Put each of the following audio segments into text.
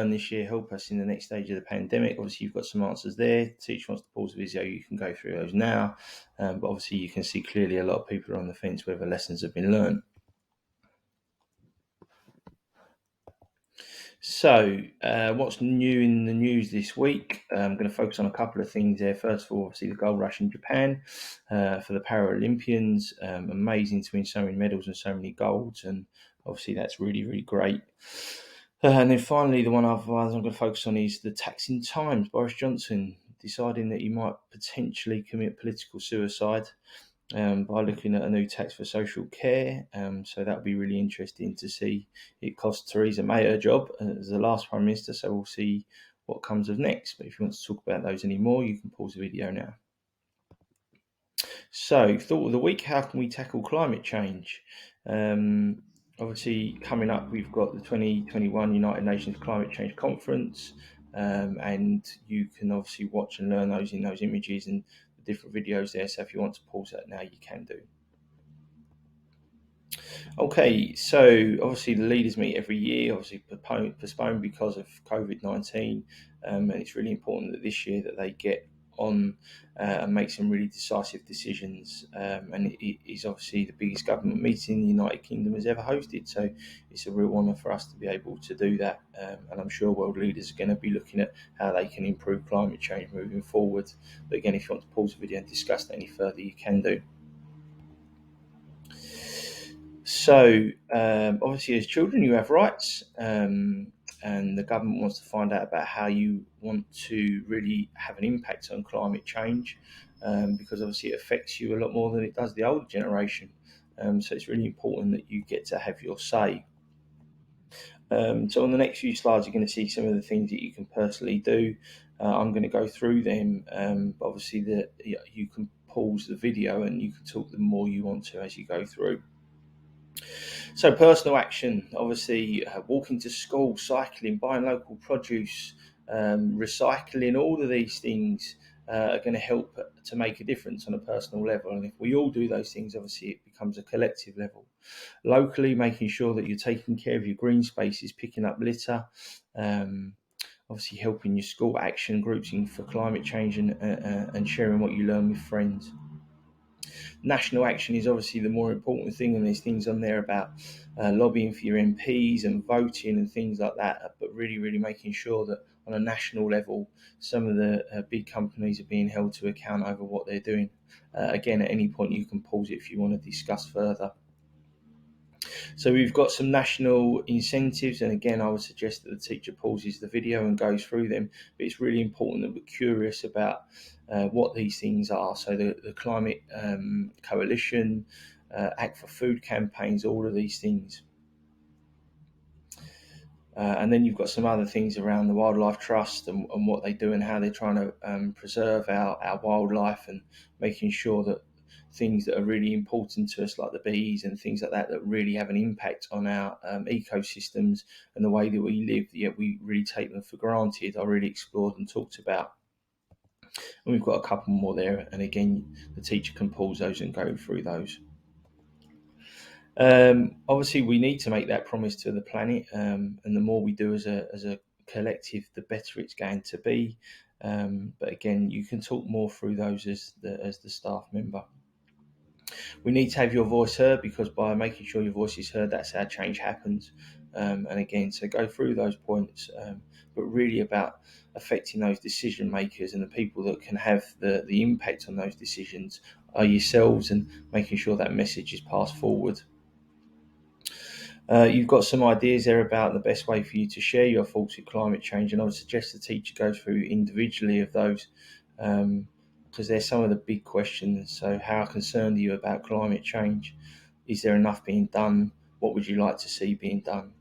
learn this year help us in the next stage of the pandemic? Obviously, you've got some answers there. The teacher wants to pause the video, you can go through those now. But obviously, you can see clearly a lot of people are on the fence whether lessons have been learned. So, what's new in the news this week? I'm going to focus on a couple of things there. First of all, obviously, the gold rush in Japan for the Paralympians. Amazing to win so many medals and so many golds, and obviously, that's really, really great. And then finally, the one I'm going to focus on is the taxing times. Boris Johnson deciding that he might potentially commit political suicide by looking at a new tax for social care. So that'll be really interesting to see. It cost Theresa May her job as the last Prime Minister, so we'll see what comes of next. But if you want to talk about those anymore, you can pause the video now. So, thought of the week, how can we tackle climate change? Obviously, coming up, we've got the 2021 United Nations Climate Change Conference, and you can obviously watch and learn those in those images and the different videos there. So if you want to pause that now, you can do. Okay, so obviously the leaders meet every year, obviously postponed because of COVID-19, and it's really important that this year that they get on and make some really decisive decisions. And it is obviously the biggest government meeting the United Kingdom has ever hosted, so it's a real honour for us to be able to do that. And I'm sure world leaders are going to be looking at how they can improve climate change moving forward. But again, if you want to pause the video and discuss that any further, you can do. So, obviously, as children, you have rights, and the government wants to find out about how you want to really have an impact on climate change, because obviously it affects you a lot more than it does the older generation. So it's really important that you get to have your say. So on the next few slides, you're going to see some of the things that you can personally do. I'm going to go through them. Obviously, you can pause the video and you can talk the more you want to as you go through. So personal action, obviously, walking to school, cycling, buying local produce, recycling, all of these things are going to help to make a difference on a personal level. And if we all do those things, obviously it becomes a collective level. Locally, making sure that you're taking care of your green spaces, picking up litter, obviously helping your school action groups for climate change and sharing what you learn with friends. National action is obviously the more important thing, and there's things on there about lobbying for your MPs and voting and things like that, but really making sure that on a national level some of the big companies are being held to account over what they're doing. Again, at any point you can pause it if you want to discuss further. So we've got some national incentives, and again I would suggest that the teacher pauses the video and goes through them, but it's really important that we're curious about what these things are. So the Climate Coalition, Act for Food campaigns, all of these things. And then you've got some other things around the Wildlife Trust and what they do and how they're trying to preserve our wildlife and making sure that things that are really important to us, like the bees and things like that, that really have an impact on our ecosystems and the way that we live, yet we really take them for granted, are really explored and talked about. And we've got a couple more there, and again, the teacher can pause those and go through those. Obviously, we need to make that promise to the planet, and the more we do as a collective, the better it's going to be. But again, you can talk more through those as the staff member. We need to have your voice heard, because by making sure your voice is heard, that's how change happens. And again, so go through those points, but really about affecting those decision makers, and the people that can have the impact on those decisions are yourselves, and making sure that message is passed forward. You've got some ideas there about the best way for you to share your thoughts with climate change, and I would suggest the teacher goes through individually of those, because they're some of the big questions. So how concerned are you about climate change? Is there enough being done? What would you like to see being done?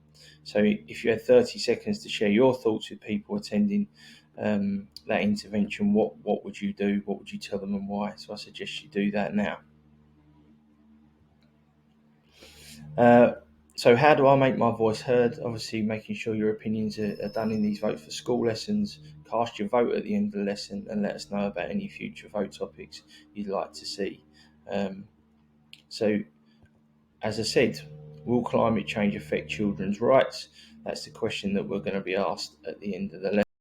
So if you had 30 seconds to share your thoughts with people attending that intervention, what would you do? What would you tell them and why? So I suggest you do that now. So how do I make my voice heard? Obviously, making sure your opinions are done in these Vote for School lessons. Cast your vote at the end of the lesson and let us know about any future vote topics you'd like to see. So, as I said, will climate change affect children's rights? That's the question that we're going to be asked at the end of the